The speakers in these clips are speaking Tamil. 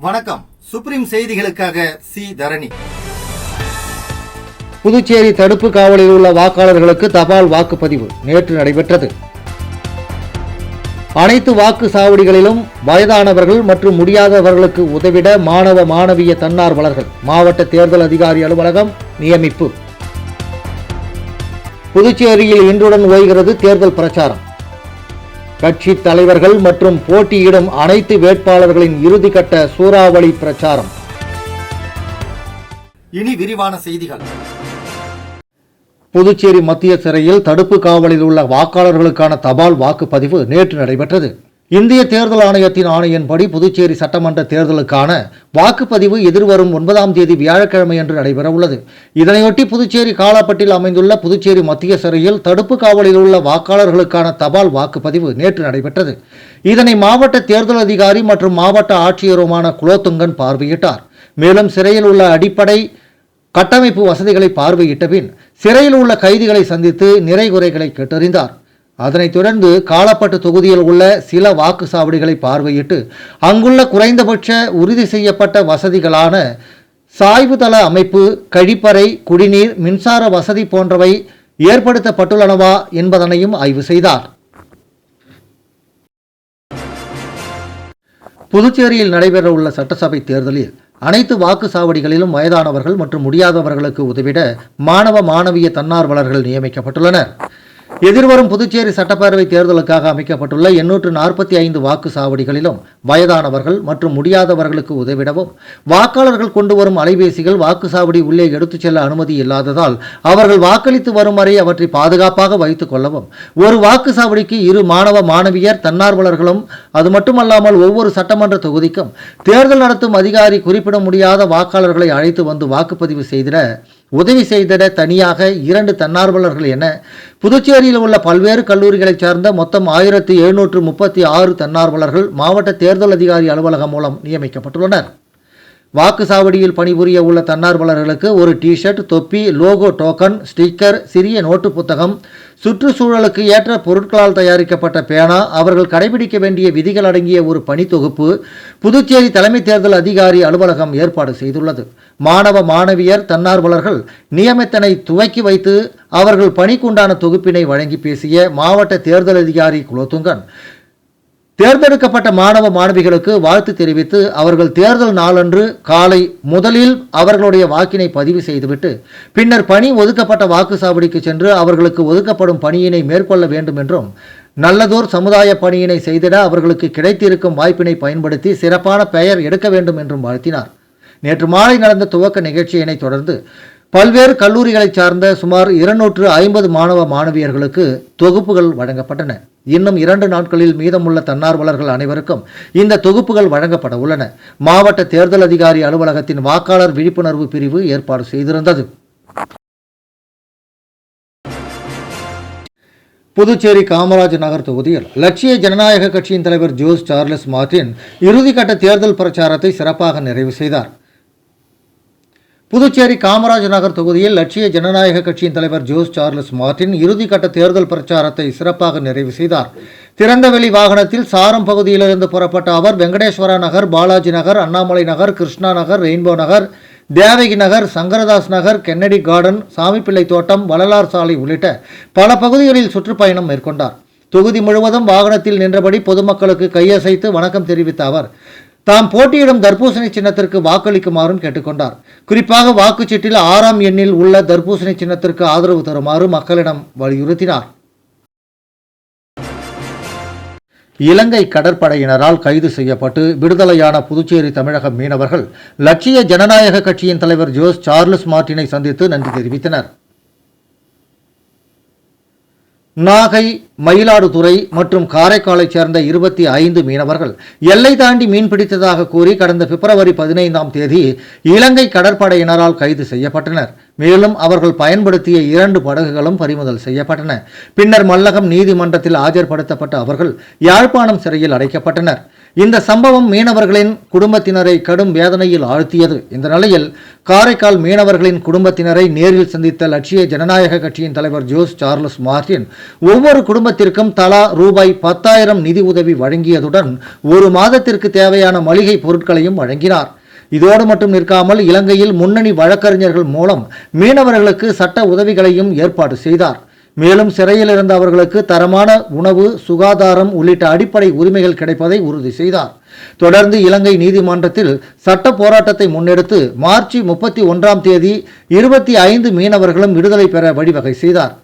வணக்கம். சுப்ரீம் செய்திகளுக்காக சி தரணி. புதுச்சேரி தடுப்பு காவலில் உள்ள வாக்காளர்களுக்கு தபால் வாக்குப்பதிவு நேற்று நடைபெற்றது. அனைத்து வாக்கு சாவடிகளிலும் வயதானவர்கள் மற்றும் முடியாதவர்களுக்கு உதவிட மாணவ மாணவிய தன்னார்வலர்கள் மாவட்ட தேர்தல் அதிகாரி அலுவலகம் நியமிப்பு. புதுச்சேரியில் இன்றுடன் ஓய்கிறது தேர்தல் பிரச்சாரம். கட்சி தலைவர்கள் மற்றும் போட்டியிடும் அனைத்து வேட்பாளர்களின் இறுதிக்கட்ட சூறாவளி பிரச்சாரம். இனி விரிவான செய்திகள். புதுச்சேரி மத்திய சிறையில் தடுப்பு காவலில் உள்ள வாக்காளர்களுக்கான தபால் வாக்குப்பதிவு நேற்று நடைபெற்றது. இந்திய தேர்தல் ஆணையத்தின் ஆணையின்படி புதுச்சேரி சட்டமன்ற தேர்தலுக்கான வாக்குப்பதிவு எதிர்வரும் 9ஆம் தேதி வியாழக்கிழமை அன்று நடைபெற உள்ளது. இதனையொட்டி புதுச்சேரி காலாப்பட்டில் அமைந்துள்ள புதுச்சேரி மத்திய சிறையில் தடுப்பு காவலில் உள்ள வாக்காளர்களுக்கான தபால் வாக்குப்பதிவு நேற்று நடைபெற்றது. இதனை மாவட்ட தேர்தல் அதிகாரி மற்றும் மாவட்ட ஆட்சியருமான குலோத்துங்கன் பார்வையிட்டார். மேலும் சிறையில் உள்ள அடிப்படை கட்டமைப்பு வசதிகளை பார்வையிட்ட பின் சிறையில் உள்ள கைதிகளை சந்தித்து நிறைகுறைகளை கேட்டறிந்தார். அதனைத் தொடர்ந்து காலாப்பட்டு தொகுதியில் உள்ள சில வாக்கு சாவடிகளை பார்வையிட்டு அங்குள்ள குறைந்தபட்ச உறுதி செய்யப்பட்ட வசதிகளான சாய்வுதள அமைப்பு, கழிப்பறை, குடிநீர், மின்சார வசதி போன்றவை ஏற்படுத்தப்பட்டுள்ளனவா என்பதனையும் ஆய்வு செய்தார். புதுச்சேரியில் நடைபெறவுள்ள சட்டசபை தேர்தலில் அனைத்து வாக்கு சாவடிகளிலும் வயதானவர்கள் மற்றும் முடியாதவர்களுக்கு உதவிட மாணவ மாணவிய தன்னார்வலர்கள் நியமிக்கப்பட்டுள்ளனர். எதிர்வரும் புதுச்சேரி சட்டப்பேரவை தேர்தலுக்காக அமைக்கப்பட்டுள்ள 845 வாக்கு சாவடிகளிலும் வயதானவர்கள் மற்றும் முடியாதவர்களுக்கு உதவிடவும் வாக்காளர்கள் கொண்டு வரும் அலைபேசிகள் வாக்குச்சாவடி உள்ளே எடுத்துச் செல்ல அனுமதி இல்லாததால் அவர்கள் வாக்களித்து வரும் வரை அவற்றை பாதுகாப்பாக வைத்துக் கொள்ளவும் ஒரு வாக்குச்சாவடிக்கு 2 மாணவ மாணவியர் தன்னார்வலர்களும், அது மட்டுமல்லாமல் ஒவ்வொரு சட்டமன்ற தொகுதிக்கும் தேர்தல் நடத்தும் அதிகாரி குறிப்பிட முடியாத வாக்காளர்களை அழைத்து வந்து வாக்குப்பதிவு செய்திட உதவி செய்திட தனியாக 2 தன்னார்வலர்கள் என புதுச்சேரியில் உள்ள பல்வேறு கல்லூரிகளைச் சார்ந்த மொத்தம் 1736 தன்னார்வலர்கள் மாவட்ட தேர்தல் அதிகாரி அலுவலகம் மூலம் நியமிக்கப்பட்டுள்ளனர். வாக்குச்சாவடியில் பணிபுரிய உள்ள தன்னார்வலர்களுக்கு ஒரு டிஷர்ட், தொப்பி, லோகோ டோக்கன், ஸ்டிக்கர், சிறிய நோட்டு புத்தகம், சுற்றுச்சூழலுக்கு ஏற்ற பொருட்களால் தயாரிக்கப்பட்ட பேனா, அவர்கள் கடைபிடிக்க வேண்டிய விதிகள் அடங்கிய ஒரு பணி தொகுப்பு புதுச்சேரி தலைமை தேர்தல் அதிகாரி அலுவலகம் ஏற்பாடு செய்துள்ளது. மாணவ மாணவியர் தன்னார்வலர்கள் நியமனத்தினை துவக்கி வைத்து அவர்கள் பணிக்குண்டான தொகுப்பினை வழங்கி பேசிய மாவட்ட தேர்தல் அதிகாரி குலோத்துங்கன் தேர்ந்தெடுக்கப்பட்ட மாணவ மாணவிகளுக்கு வாழ்த்து தெரிவித்து அவர்கள் தேர்தல் நாளன்று காலை முதலில் அவர்களுடைய வாக்கினை பதிவு செய்துவிட்டு பின்னர் பணி ஒதுக்கப்பட்ட வாக்குச்சாவடிக்கு சென்று அவர்களுக்கு ஒதுக்கப்படும் பணியினை மேற்கொள்ள வேண்டும் என்றும் நல்லதோர் சமுதாய பணியினை செய்திட அவர்களுக்கு கிடைத்திருக்கும் வாய்ப்பினை பயன்படுத்தி சிறப்பான பெயர் எடுக்க வேண்டும் என்றும் வாழ்த்தினார். நேற்று மாலை நடந்த துவக்க நிகழ்ச்சியினை தொடர்ந்து பல்வேறு கல்லூரிகளைச் சார்ந்த சுமார் 250 மாணவ மாணவியர்களுக்கு தொகுப்புகள் வழங்கப்பட்டன. இன்னும் 2 நாட்களில் மீதமுள்ள தன்னார்வலர்கள் அனைவருக்கும் இந்த தொகுப்புகள் வழங்கப்பட உள்ளன. மாவட்ட தேர்தல் அதிகாரி அலுவலகத்தின் வாக்காளர் விழிப்புணர்வு பிரிவு ஏற்பாடு செய்திருந்தது. புதுச்சேரி காமராஜ் நகர் தொகுதியில் லட்சிய ஜனநாயக கட்சியின் தலைவர் ஜோஸ் சார்லஸ் மார்டின் இறுதிக்கட்ட தேர்தல் பிரச்சாரத்தை சிறப்பாக நிறைவு செய்தார். புதுச்சேரி காமராஜ் நகர் தொகுதியில் லட்சிய ஜனநாயக கட்சியின் தலைவர் ஜோஸ் சார்லஸ் மார்டின் இறுதிக்கட்ட தேர்தல் பிரச்சாரத்தை சிறப்பாக நிறைவு செய்தார். திறந்தவெளி வாகனத்தில் சாரம் பகுதியிலிருந்து புறப்பட்ட அவர் வெங்கடேஸ்வரா நகர், பாலாஜி நகர், அண்ணாமலை நகர், கிருஷ்ணா நகர், ரெயின்போ நகர், தேவகி நகர், சங்கரதாஸ் நகர், கென்னடி கார்டன், சாமிப்பிள்ளை தோட்டம், வள்ளலார் சாலை உள்ளிட்ட பல பகுதிகளில் சுற்றுப்பயணம் மேற்கொண்டார். தொகுதி முழுவதும் வாகனத்தில் நின்றபடி பொதுமக்களுக்கு கையசைத்து வணக்கம் தெரிவித்த அவர் தாம் போட்டியிடும் தர்பூசணி சின்னத்திற்கு வாக்களிக்குமாறும் கேட்டுக்கொண்டார். குறிப்பாக வாக்குச்சீட்டில் 6ஆம் எண்ணில் உள்ள தர்பூசணி சின்னத்திற்கு ஆதரவு தருமாறு மக்களிடம் வலியுறுத்தினார். இலங்கை கடற்படையினரால் கைது செய்யப்பட்டு விடுதலையான புதுச்சேரி தமிழக மீனவர்கள் லட்சிய ஜனநாயக கட்சியின் தலைவர் ஜோஸ் சார்லஸ் மார்டினை சந்தித்து நன்றி தெரிவித்தனர். நாகை, மயிலாடுதுறை மற்றும் காரைக்காலைச் சேர்ந்த 25 மீனவர்கள் எல்லை தாண்டி மீன்பிடித்ததாக கூறி கடந்த பிப்ரவரி 15ஆம் தேதி இலங்கை கடற்படையினரால் கைது செய்யப்பட்டனர். மேலும் அவர்கள் பயன்படுத்திய 2 படகுகளும் பறிமுதல் செய்யப்பட்டன. பின்னர் மல்லகம் நீதிமன்றத்தில் ஆஜர்படுத்தப்பட்ட அவர்கள் யாழ்ப்பாணம் சிறையில் அடைக்கப்பட்டனர். இந்த சம்பவம் மீனவர்களின் குடும்பத்தினரை கடும் வேதனையில் ஆழ்த்தியது. இந்த நிலையில் காரைக்கால் மீனவர்களின் குடும்பத்தினரை நேரில் சந்தித்த லட்சிய ஜனநாயக கட்சியின் தலைவர் ஜோஸ் சார்லஸ் மார்டின் ஒவ்வொரு குடும்பத்திற்கும் தலா ரூபாய் 10,000 நிதி உதவி வழங்கியதுடன் ஒரு மாதத்திற்கு தேவையான மளிகை பொருட்களையும் வழங்கினார். இதோடு மட்டும் நிற்காமல் இலங்கையில் முன்னணி வழக்கறிஞர்கள் மூலம் மீனவர்களுக்கு சட்ட உதவிகளையும் ஏற்பாடு செய்தார். மேலும் சிறையில் இருந்த அவர்களுக்கு தரமான உணவு, சுகாதாரம் உள்ளிட்ட அடிப்படை உரிமைகள் கிடைப்பதை உறுதி செய்தார். தொடர்ந்து இலங்கை நீதிமன்றத்தில் சட்ட போராட்டத்தை முன்னெடுத்து மார்ச் 31 25 மீனவர்களும் விடுதலை பெற வழிவகை செய்தார்.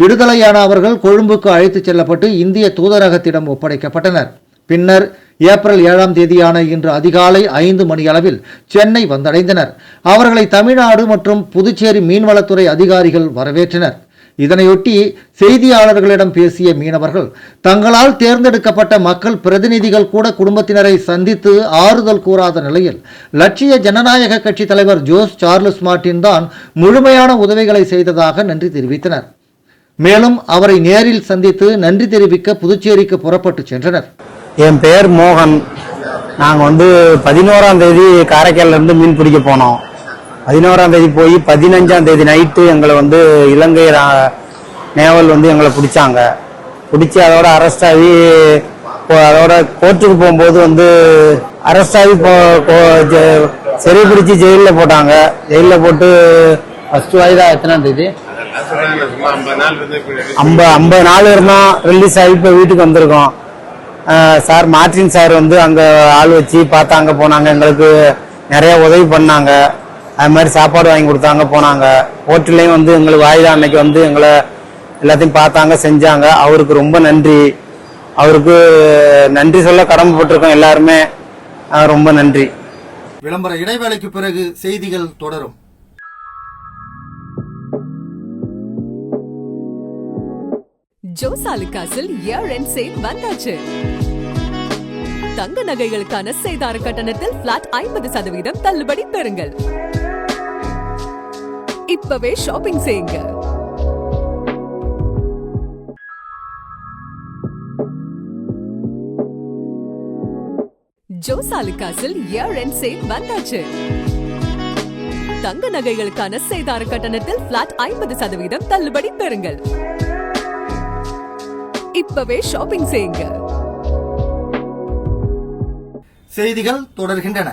விடுதலையான அவர்கள் கொழும்புக்கு அழைத்துச் செல்லப்பட்டு இந்திய தூதரகத்திடம் ஒப்படைக்கப்பட்டனர். பின்னர் ஏப்ரல் 7 இன்று அதிகாலை 5 மணியளவில் சென்னை வந்தடைந்தனர். அவர்களை தமிழ்நாடு மற்றும் புதுச்சேரி மீன்வளத்துறை அதிகாரிகள் வரவேற்றனர். இதனையொட்டி செய்தியாளர்களிடம் பேசிய மீனவர்கள் தங்களால் தேர்ந்தெடுக்கப்பட்ட மக்கள் பிரதிநிதிகள் கூட குடும்பத்தினரை சந்தித்து ஆறுதல் கூறாத நிலையில் லட்சிய ஜனநாயக கட்சி தலைவர் ஜோஸ் சார்லஸ் மார்டின் தான் முழுமையான உதவிகளை செய்ததாக நன்றி தெரிவித்தனர். மேலும் அவரை நேரில் சந்தித்து நன்றி தெரிவிக்க புதுச்சேரிக்கு புறப்பட்டு சென்றனர். என் பெயர் மோகன். நாங்கள் 11 காரைக்காலிலிருந்து மீன் பிடிக்க போனோம். 11 போய் 15 நைட்டு எங்களை இலங்கை நேவல் எங்களை பிடிச்சாங்க. பிடிச்சி அதோட அரெஸ்ட் ஆகி அதோட கோர்ட்டுக்கு போகும்போது அரெஸ்ட் ஆகி சிறை பிடிச்சி ஜெயிலில் போட்டாங்க. ஜெயிலில் போட்டு ஃபர்ஸ்ட் வாய்தா எத்தனாம் தேதி 50 நாள் இருந்தோம். ரிலீஸ் ஆகி இப்போ வீட்டுக்கு வந்திருக்கோம். சார் மார்டின் சார் அங்கே ஆள் வச்சு பார்த்தாங்க, போனாங்க, எங்களுக்கு நிறைய உதவி பண்ணாங்க. அது மாதிரி சாப்பாடு வாங்கி கொடுத்தாங்க, போனாங்க. ஹோட்டல்லையும் எங்களுக்கு வாய்தா அன்னைக்கு எங்களை எல்லாத்தையும் பார்த்தாங்க, செஞ்சாங்க. அவருக்கு ரொம்ப நன்றி. அவருக்கு நன்றி சொல்ல கடமைப்பட்டிருக்கோம் எல்லாருமே. ரொம்ப நன்றி. விளம்பர இடைவேளைக்கு பிறகு செய்திகள் தொடரும். ஜோஸ் ஆலுகாஸில் இயர் எண்ட் சேல் வந்தாச்சு. தங்க நகைகளுக்கான சேதார கட்டணத்தில் பிளாட் 50% தள்ளுபடி பெறுங்கள். இப்பவே ஷாப்பிங் செய்யுங்க. ஜோஸ் ஆலுகாஸில் இயர் எண்ட் சேல் வந்தாச்சு. தங்க நகைகளுக்கான சேதார கட்டணத்தில் பிளாட் 50% தள்ளுபடி பெறுங்கள். இப்பவே ஷாப்பிங் செய்யுங்க. செய்திகள் தொடர்கின்றன.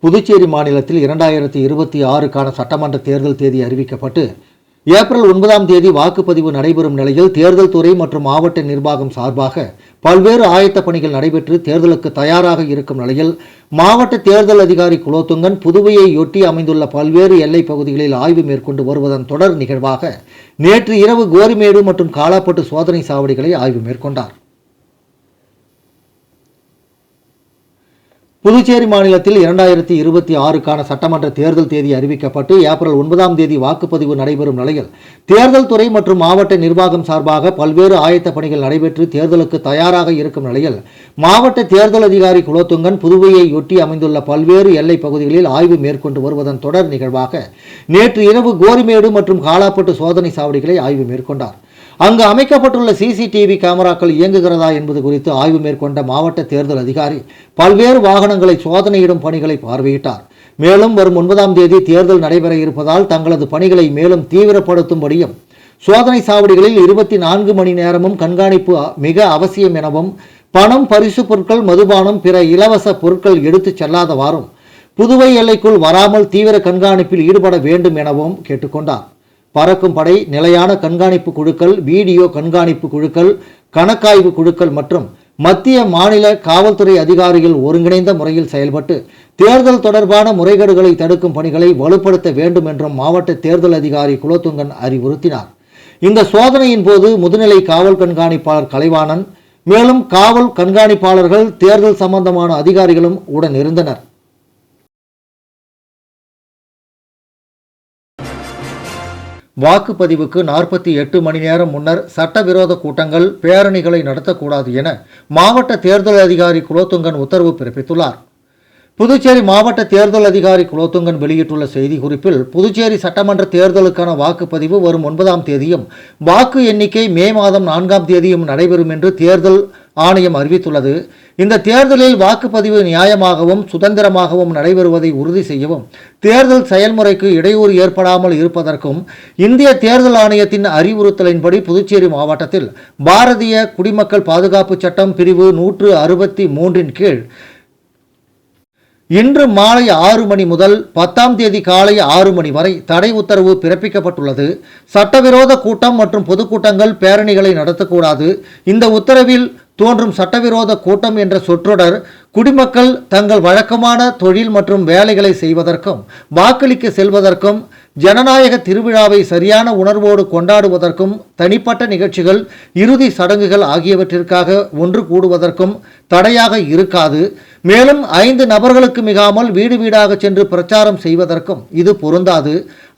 புதுச்சேரி மாநிலத்தில் 2026க்கான சட்டமன்ற தேர்தல் தேதி அறிவிக்கப்பட்டு ஏப்ரல் 9 வாக்குப்பதிவு நடைபெறும் நிலையில் தேர்தல் துறை மற்றும் மாவட்ட நிர்வாகம் சார்பாக பல்வேறு ஆயத்த பணிகள் நடைபெற்று தேர்தலுக்கு தயாராக இருக்கும் நிலையில் மாவட்ட தேர்தல் அதிகாரி குலோத்துங்கன் புதுவையையொட்டி அமைந்துள்ள பல்வேறு எல்லைப் பகுதிகளில் ஆய்வு மேற்கொண்டு வருவதன் தொடர் நிகழ்வாக நேற்று இரவு கோரிமேடு மற்றும் காலாப்பட்டு சோதனை சாவடிகளை ஆய்வு மேற்கொண்டார். புதுச்சேரி மாநிலத்தில் 2026க்கான சட்டமன்ற தேர்தல் தேதி அறிவிக்கப்பட்டு ஏப்ரல் 9 வாக்குப்பதிவு நடைபெறும் நிலையில் தேர்தல் துறை மற்றும் மாவட்ட நிர்வாகம் சார்பாக பல்வேறு ஆயத்த பணிகள் நடைபெற்று தேர்தலுக்கு தயாராக இருக்கும் நிலையில் மாவட்ட தேர்தல் அதிகாரி குலோத்துங்கன் புதுவையையொட்டி அமைந்துள்ள பல்வேறு எல்லைப் பகுதிகளில் ஆய்வு மேற்கொண்டு வருவதன் தொடர் நிகழ்வாக நேற்று இரவு கோரிமேடு மற்றும் காலாப்பட்டு சோதனை சாவடிகளை ஆய்வு மேற்கொண்டார். அங்கு அமைக்கப்பட்டுள்ள சிசிடிவி கேமராக்கள் இயங்குகிறதா என்பது குறித்து ஆய்வு மேற்கொண்ட மாவட்ட தேர்தல் அதிகாரி பல்வேறு வாகனங்களை சோதனையிடும் பணிகளை பார்வையிட்டார். மேலும் வரும் 9 தேர்தல் நடைபெற இருப்பதால் தங்களது பணிகளை மேலும் தீவிரப்படுத்தும்படியும் சோதனை சாவடிகளில் 24 மணி நேரமும் கண்காணிப்பு மிக அவசியம் எனவும் பணம், பரிசு பொருட்கள், மதுபானம், பிற இலவச பொருட்கள் எடுத்துச் செல்லாதவாறும் புதுவை எல்லைக்குள் வராமல் தீவிர கண்காணிப்பில் ஈடுபட வேண்டும் எனவும் கேட்டுக்கொண்டார். பறக்கும் படை, நிலையான கண்காணிப்பு குழுக்கள், வீடியோ கண்காணிப்பு குழுக்கள், கணக்காய்வு குழுக்கள் மற்றும் மத்திய மாநில காவல்துறை அதிகாரிகள் ஒருங்கிணைந்த முறையில் செயல்பட்டு தேர்தல் தொடர்பான முறைகேடுகளை தடுக்கும் பணிகளை வலுப்படுத்த வேண்டும் என்றும் மாவட்ட தேர்தல் அதிகாரி குலோத்துங்கன் அறிவுறுத்தினார். இந்த சோதனையின் போது முதுநிலை காவல் கண்காணிப்பாளர் கலைவாணன், மேலும் காவல் கண்காணிப்பாளர்கள், தேர்தல் சம்பந்தமான அதிகாரிகளும் உடன் இருந்தனர். வாக்குப்பதிவுக்கு 48 மணி நேரம் முன்னர் சட்டவிரோத கூட்டங்கள், பேரணிகளை நடத்தக்கூடாது என மாவட்ட தேர்தல் அதிகாரி குலோத்துங்கன் உத்தரவு பிறப்பித்துள்ளார். புதுச்சேரி மாவட்ட தேர்தல் அதிகாரி குலோத்துங்கன் வெளியிட்டுள்ள செய்திக்குறிப்பில், புதுச்சேரி சட்டமன்ற தேர்தலுக்கான வாக்குப்பதிவு வரும் 9 வாக்கு எண்ணிக்கை மே மாதம் 4 நடைபெறும் என்று தேர்தல் ஆணையம் அறிவித்துள்ளது. இந்த தேர்தலில் வாக்குப்பதிவு நியாயமாகவும் சுதந்திரமாகவும் நடைபெறுவதை உறுதி செய்யவும், தேர்தல் செயல்முறைக்கு இடையூறு ஏற்படாமல் இருப்பதற்கும் இந்திய தேர்தல் ஆணையத்தின் அறிவுறுத்தலின்படி புதுச்சேரி மாவட்டத்தில் பாரதிய குடிமக்கள் பாதுகாப்பு சட்டம் பிரிவு 163 கீழ் இன்று மாலை 6 மணி முதல் 10ஆம் தேதி காலை 6 மணி வரை தடை உத்தரவு பிறப்பிக்கப்பட்டுள்ளது. சட்டவிரோத கூட்டம் மற்றும் பொதுக்கூட்டங்கள், பேரணிகளை நடத்தக்கூடாது. இந்த உத்தரவில் தோன்றும் சட்டவிரோத கூட்டம் என்ற சொற்றொடர் குடிமக்கள் தங்கள் வழக்கமான தொழில் மற்றும் வேலைகளை செய்வதற்கும், வாக்களிக்க செல்வதற்கும், ஜனநாயக திருவிழாவை சரியான உணர்வோடு கொண்டாடுவதற்கும், தனிப்பட்ட நிகழ்ச்சிகள், இறுதி சடங்குகள் ஆகியவற்றிற்காக ஒன்று கூடுவதற்கும் தடையாக இருக்காது. மேலும் 5 நபர்களுக்கு மிகாமல் வீடு வீடாக சென்று பிரச்சாரம் செய்வதற்கும் இது பொருந்தாது.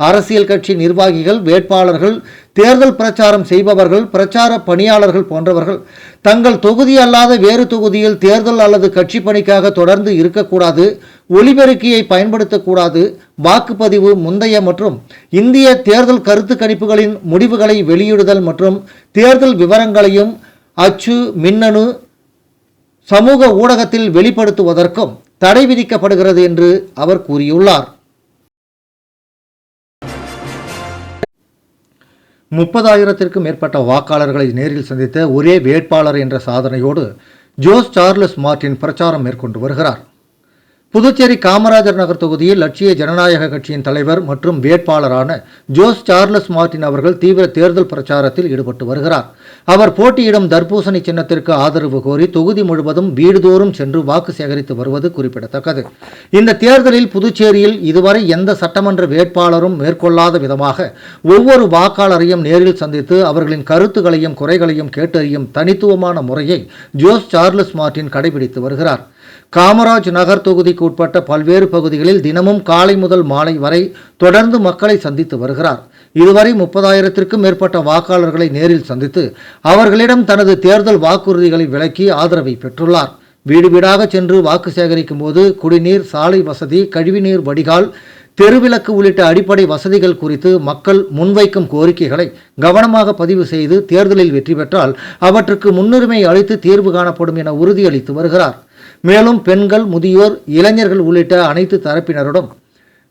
அரசியல் கட்சி நிர்வாகிகள், வேட்பாளர்கள், தேர்தல் பிரச்சாரம் செய்பவர்கள், பிரச்சார பணியாளர்கள் போன்றவர்கள் தங்கள் தொகுதி அல்லாத வேறு தொகுதியில் தேர்தல் அல்லது கட்சி பணிக்காக தொடர்ந்து இருக்கக்கூடாது. ஒலிபெருக்கியை பயன்படுத்தக்கூடாது. வாக்குப்பதிவு முந்தைய மற்றும் இந்திய தேர்தல் கருத்து கணிப்புகளின் முடிவுகளை வெளியிடுதல் மற்றும் தேர்தல் விவரங்களையும் அச்சு, மின்னணு, சமூக ஊடகத்தில் வெளிப்படுத்துவதற்கும் தடை விதிக்கப்படுகிறது என்று அவர் கூறியுள்ளார். 30,000த்திற்கும் மேற்பட்ட வாக்காளர்களை நேரில் சந்தித்த ஒரே வேட்பாளர் என்ற சாதனையோடு ஜோஸ் சார்லஸ் மார்டின் பிரச்சாரம் மேற்கொண்டு வருகிறார். புதுச்சேரி காமராஜர் நகர் தொகுதியில் லட்சிய ஜனநாயக கட்சியின் தலைவர் மற்றும் வேட்பாளரான ஜோஸ் சார்லஸ் மார்டின் அவர்கள் தீவிர தேர்தல் பிரச்சாரத்தில் ஈடுபட்டு வருகிறார். அவர் போட்டியிடும் தர்பூசணி சின்னத்திற்கு ஆதரவு கோரி தொகுதி முழுவதும் வீடுதோறும் சென்று வாக்கு சேகரித்து வருவது குறிப்பிடத்தக்கது. இந்த தேர்தலில் புதுச்சேரியில் இதுவரை எந்த சட்டமன்ற வேட்பாளரும் மேற்கொள்ளாத விதமாக ஒவ்வொரு வாக்காளரையும் நேரில் சந்தித்து அவர்களின் கருத்துகளையும் குறைகளையும் கேட்டறியும் தனித்துவமான முறையை ஜோஸ் சார்லஸ் மார்டின் கடைபிடித்து வருகிறார். காமராஜ் நகர் தொகுதிக்கு உட்பட்ட பல்வேறு பகுதிகளில் தினமும் காலை முதல் மாலை வரை தொடர்ந்து மக்களை சந்தித்து வருகிறார். இதுவரை 30,000த்திற்கும் மேற்பட்ட வாக்காளர்களை நேரில் சந்தித்து அவர்களிடம் தனது தேர்தல் வாக்குறுதிகளை விளக்கி ஆதரவை பெற்றுள்ளார். வீடு வீடாக சென்று வாக்கு சேகரிக்கும் போது குடிநீர், சாலை வசதி, கழிவுநீர் வடிகால், தெருவிளக்கு உள்ளிட்ட அடிப்படை வசதிகள் குறித்து மக்கள் முன்வைக்கும் கோரிக்கைகளை கவனமாக பதிவு செய்து தேர்தலில் வெற்றி பெற்றால் அவற்றுக்கு முன்னுரிமை அளித்து தீர்வு காணப்படும் என உறுதியளித்து வருகிறார். மேலும் பெண்கள், முதியோர், இளைஞர்கள் உள்ளிட்ட அனைத்து தரப்பினருடன்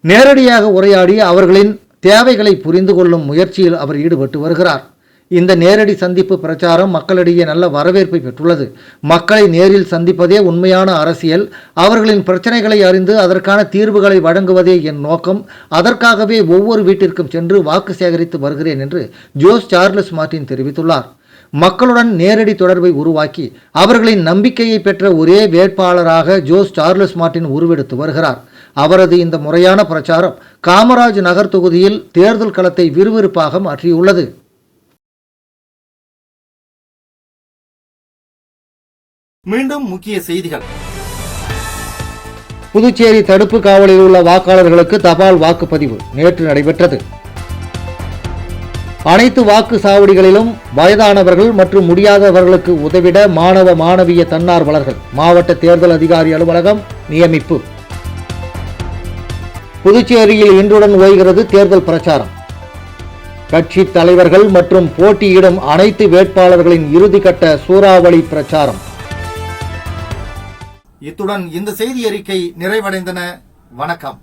நேரடியாக உரையாடி அவர்களின் தேவைகளை புரிந்து கொள்ளும் முயற்சியில் அவர் ஈடுபட்டு வருகிறார். இந்த நேரடி சந்திப்பு பிரச்சாரம் மக்களிடையே நல்ல வரவேற்பை பெற்றுள்ளது. மக்களை நேரில் சந்திப்பதே உண்மையான அரசியல். அவர்களின் பிரச்சனைகளை அறிந்து அதற்கான தீர்வுகளை வழங்குவதே என் நோக்கம். அதற்காகவே ஒவ்வொரு வீட்டிற்கும் சென்று வாக்கு சேகரித்து வருகிறேன் என்று ஜோஸ் சார்லஸ் மார்டின் தெரிவித்துள்ளார். மக்களுடன் நேரடி தொடர்பை உருவாக்கி அவர்களின் நம்பிக்கையை பெற்ற ஒரே வேட்பாளராக ஜோஸ் சார்லஸ் மார்டின் உருவெடுத்து வருகிறார். அவரது இந்த முறையான பிரச்சாரம் காமராஜ் நகர் தொகுதியில் தேர்தல் களத்தை விறுவிறுப்பாக மாற்றியுள்ளது. மீண்டும் முக்கிய செய்திகள். புதுச்சேரி தடுப்பு காவலில் உள்ள வாக்காளர்களுக்கு தபால் வாக்குப்பதிவு நேற்று நடைபெற்றது. அனைத்து வாக்கு சாவடிகளிலும் வயதானவர்கள் மற்றும் முடியாதவர்களுக்கு உதவிட மாணவ மாணவிய தன்னார்வலர்கள் மாவட்ட தேர்தல் அதிகாரி அலுவலகம் நியமிப்பு. புதுச்சேரியில் இன்றுடன் ஓய்கிறது தேர்தல் பிரச்சாரம். கட்சி தலைவர்கள் மற்றும் போட்டியிடும் அனைத்து வேட்பாளர்களின் இறுதிக்கட்ட சூறாவளி பிரச்சாரம். இத்துடன் இந்த செய்தி அறிக்கை நிறைவடைந்தன. வணக்கம்.